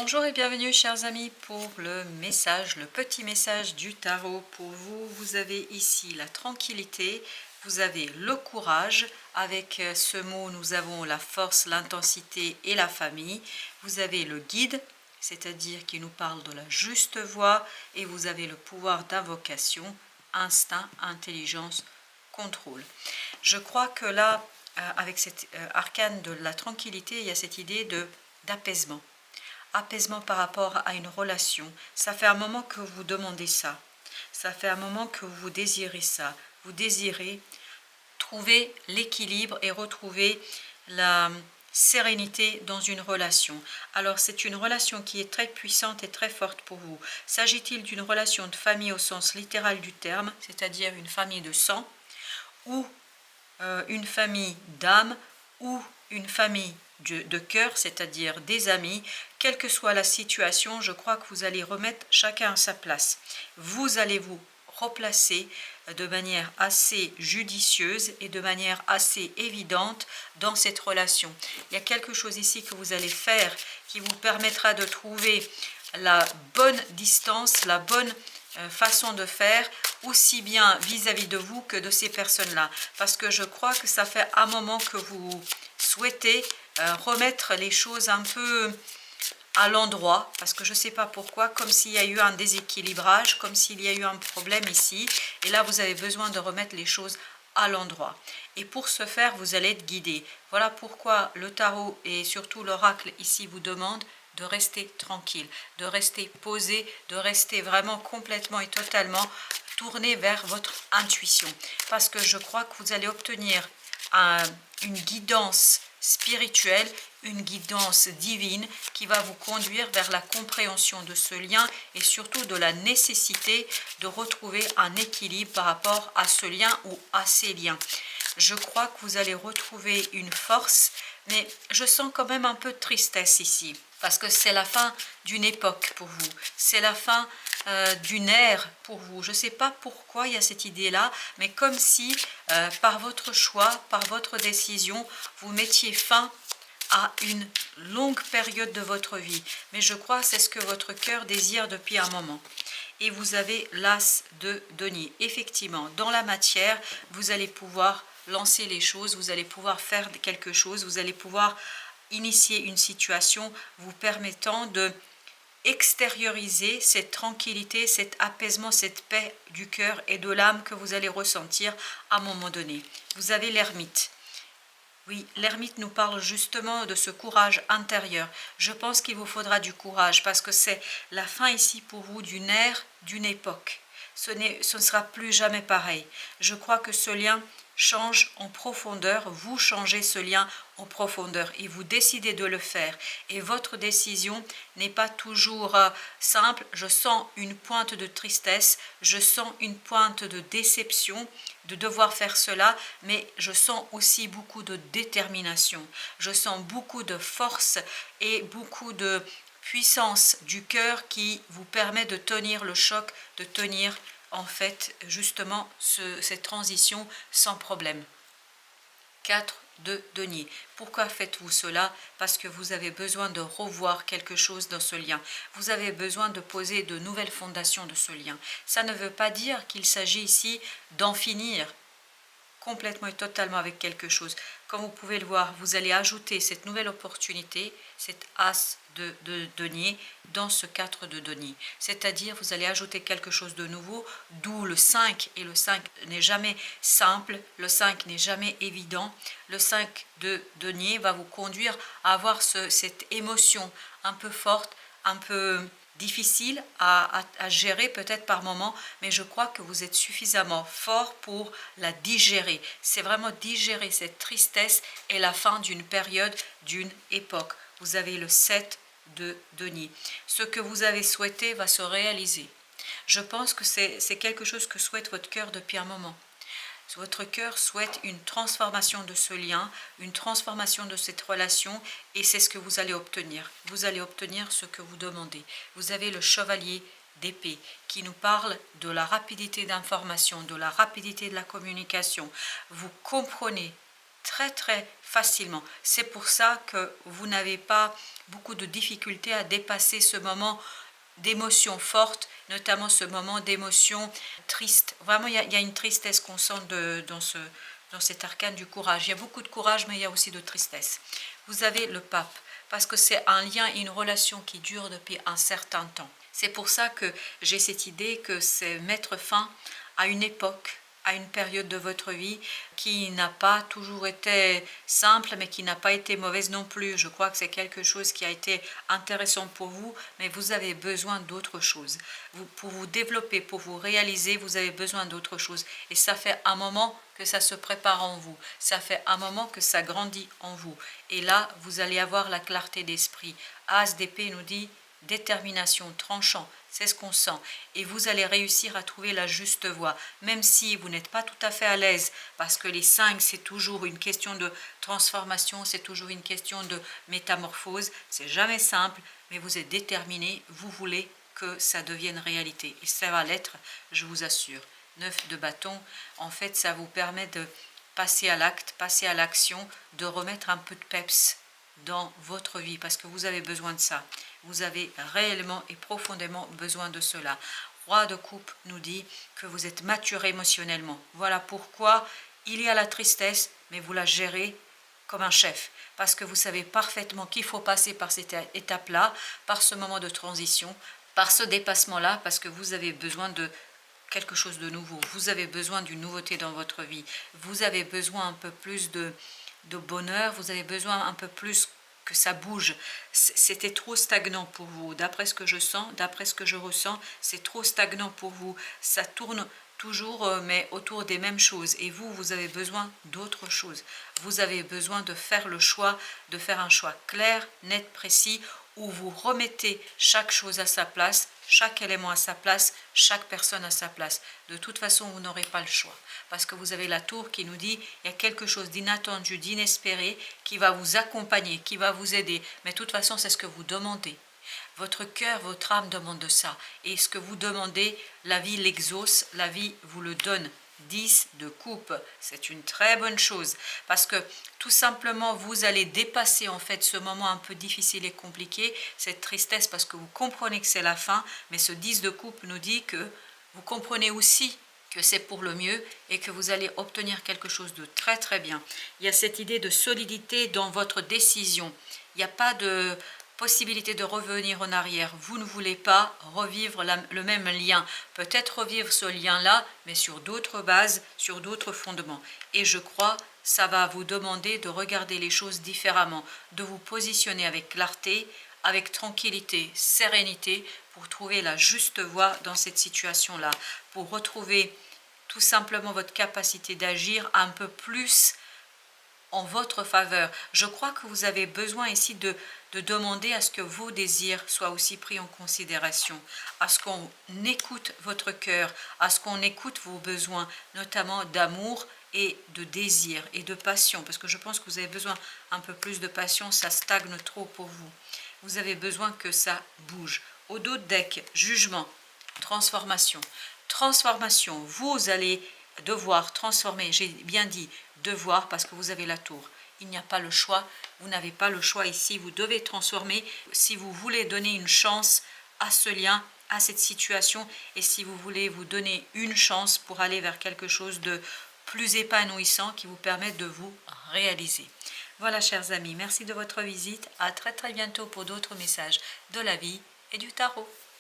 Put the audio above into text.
Bonjour et bienvenue chers amis pour le message, le petit message du tarot pour vous. Vous avez ici la tranquillité, vous avez le courage. Avec ce mot, nous avons la force, l'intensité et la famille. Vous avez le guide, c'est-à-dire qui nous parle de la juste voie. Et vous avez le pouvoir d'invocation, instinct, intelligence, contrôle. Je crois que là, avec cet arcane de la tranquillité, il y a cette idée d'apaisement. Apaisement par rapport à une relation. Ça fait un moment que vous demandez ça. Ça fait un moment que vous désirez ça. Vous désirez trouver l'équilibre et retrouver la sérénité dans une relation. Alors c'est une relation qui est très puissante et très forte pour vous. S'agit-il d'une relation de famille au sens littéral du terme, c'est-à-dire une famille de sang, ou une famille d'âme, ou une famille de cœur, c'est-à-dire des amis. Quelle que soit la situation, je crois que vous allez remettre chacun à sa place. Vous allez vous replacer de manière assez judicieuse et de manière assez évidente dans cette relation. Il y a quelque chose ici que vous allez faire qui vous permettra de trouver la bonne distance, la bonne façon de faire, aussi bien vis-à-vis de vous que de ces personnes-là. Parce que je crois que ça fait un moment que vous souhaitez remettre les choses un peu à l'endroit, parce que je ne sais pas pourquoi, comme s'il y a eu un déséquilibrage, comme s'il y a eu un problème ici, et là vous avez besoin de remettre les choses à l'endroit. Et pour ce faire, vous allez être guidé. Voilà pourquoi le tarot et surtout l'oracle ici vous demande de rester tranquille, de rester posé, de rester vraiment complètement et totalement tourné vers votre intuition. Parce que je crois que vous allez obtenir une guidance spirituelle, une guidance divine qui va vous conduire vers la compréhension de ce lien et surtout de la nécessité de retrouver un équilibre par rapport à ce lien ou à ces liens. Je crois que vous allez retrouver une force, mais je sens quand même un peu de tristesse ici, parce que c'est la fin d'une époque pour vous, c'est la fin d'une ère pour vous. Je ne sais pas pourquoi il y a cette idée-là, mais comme si par votre choix, par votre décision, vous mettiez fin à une longue période de votre vie. Mais je crois que c'est ce que votre cœur désire depuis un moment. Et vous avez l'as de denier. Effectivement, dans la matière, vous allez pouvoir lancer les choses, vous allez pouvoir faire quelque chose, vous allez pouvoir initier une situation vous permettant de extérioriser cette tranquillité, cet apaisement, cette paix du cœur et de l'âme que vous allez ressentir à un moment donné. Vous avez l'ermite. Oui, l'ermite nous parle justement de ce courage intérieur. Je pense qu'il vous faudra du courage parce que c'est la fin ici pour vous d'une ère, d'une époque. Ce ne sera plus jamais pareil. Je crois que ce lien change en profondeur, vous changez ce lien en profondeur et vous décidez de le faire. Et votre décision n'est pas toujours simple. Je sens une pointe de tristesse, je sens une pointe de déception de devoir faire cela, mais je sens aussi beaucoup de détermination. Je sens beaucoup de force et beaucoup de puissance du cœur qui vous permet de tenir le choc, de tenir en fait justement cette transition sans problème. 4 de denier. Pourquoi faites-vous cela? Parce que vous avez besoin de revoir quelque chose dans ce lien. Vous avez besoin de poser de nouvelles fondations de ce lien. Ça ne veut pas dire qu'il s'agit ici d'en finir complètement et totalement avec quelque chose. Comme vous pouvez le voir, vous allez ajouter cette nouvelle opportunité, cet as de denier dans ce 4 de denier. C'est-à-dire, vous allez ajouter quelque chose de nouveau, d'où le 5. Et le 5 n'est jamais simple, le 5 n'est jamais évident. Le 5 de denier va vous conduire à avoir cette émotion un peu forte, un peu difficile à gérer peut-être par moment, mais je crois que vous êtes suffisamment fort pour la digérer. C'est vraiment digérer cette tristesse et la fin d'une période, d'une époque. Vous avez le 7 de denier. Ce que vous avez souhaité va se réaliser. Je pense que c'est quelque chose que souhaite votre cœur depuis un moment. Votre cœur souhaite une transformation de ce lien, une transformation de cette relation, et c'est ce que vous allez obtenir. Vous allez obtenir ce que vous demandez. Vous avez le chevalier d'épée qui nous parle de la rapidité d'information, de la rapidité de la communication. Vous comprenez très facilement. C'est pour ça que vous n'avez pas beaucoup de difficultés à dépasser ce moment d'émotions fortes, notamment ce moment d'émotions tristes. Vraiment, il y a une tristesse qu'on sent dans cet arcane du courage. Il y a beaucoup de courage, mais il y a aussi de tristesse. Vous avez le pape, parce que c'est un lien et une relation qui dure depuis un certain temps. C'est pour ça que j'ai cette idée que c'est mettre fin à une époque, à une période de votre vie qui n'a pas toujours été simple, mais qui n'a pas été mauvaise non plus. Je crois que c'est quelque chose qui a été intéressant pour vous, mais vous avez besoin d'autre chose. Pour vous développer, pour vous réaliser, vous avez besoin d'autre chose. Et ça fait un moment que ça se prépare en vous. Ça fait un moment que ça grandit en vous. Et là, vous allez avoir la clarté d'esprit. As d'épée nous dit détermination, tranchant, c'est ce qu'on sent. Et vous allez réussir à trouver la juste voie, même si vous n'êtes pas tout à fait à l'aise, parce que les 5, c'est toujours une question de transformation, c'est toujours une question de métamorphose. C'est jamais simple, mais vous êtes déterminé, vous voulez que ça devienne réalité. Et ça va l'être, je vous assure. 9 de bâton, en fait, ça vous permet de passer à l'acte, passer à l'action, de remettre un peu de peps dans votre vie, parce que vous avez besoin de ça. Vous avez réellement et profondément besoin de cela. Roi de coupe nous dit que vous êtes mature émotionnellement. Voilà pourquoi il y a la tristesse, mais vous la gérez comme un chef, parce que vous savez parfaitement qu'il faut passer par cette étape-là, par ce moment de transition, par ce dépassement-là, parce que vous avez besoin de quelque chose de nouveau. Vous avez besoin d'une nouveauté dans votre vie. Vous avez besoin un peu plus de bonheur. Vous avez besoin un peu plus que ça bouge. C'était trop stagnant pour vous. D'après ce que je sens, d'après ce que je ressens, c'est trop stagnant pour vous. Ça tourne toujours, mais autour des mêmes choses. Et vous, vous avez besoin d'autre chose. Vous avez besoin de faire le choix, de faire un choix clair, net, précis, où vous remettez chaque chose à sa place, chaque élément à sa place, chaque personne à sa place. De toute façon, vous n'aurez pas le choix. Parce que vous avez la tour qui nous dit, il y a quelque chose d'inattendu, d'inespéré, qui va vous accompagner, qui va vous aider. Mais de toute façon, c'est ce que vous demandez. Votre cœur, votre âme demande de ça. Et ce que vous demandez, la vie l'exauce, la vie vous le donne. 10 de coupe, c'est une très bonne chose, parce que tout simplement vous allez dépasser en fait ce moment un peu difficile et compliqué, cette tristesse, parce que vous comprenez que c'est la fin, mais ce 10 de coupe nous dit que vous comprenez aussi que c'est pour le mieux et que vous allez obtenir quelque chose de très bien. Il y a cette idée de solidité dans votre décision. Il n'y a pas de possibilité de revenir en arrière. Vous ne voulez pas revivre le même lien. Peut-être revivre ce lien-là, mais sur d'autres bases, sur d'autres fondements. Et je crois ça va vous demander de regarder les choses différemment, de vous positionner avec clarté, avec tranquillité, sérénité, pour trouver la juste voie dans cette situation-là, pour retrouver tout simplement votre capacité d'agir un peu plus en votre faveur. Je crois que vous avez besoin ici de demander à ce que vos désirs soient aussi pris en considération, à ce qu'on écoute votre cœur, à ce qu'on écoute vos besoins, notamment d'amour et de désir et de passion, parce que je pense que vous avez besoin un peu plus de passion, ça stagne trop pour vous. Vous avez besoin que ça bouge. Au dos de deck, jugement, transformation. Transformation, vous allez devoir transformer, j'ai bien dit devoir parce que vous avez la tour. Il n'y a pas le choix, vous n'avez pas le choix ici, vous devez transformer si vous voulez donner une chance à ce lien, à cette situation, et si vous voulez vous donner une chance pour aller vers quelque chose de plus épanouissant qui vous permette de vous réaliser. Voilà chers amis, merci de votre visite, à très bientôt pour d'autres messages de la vie et du tarot.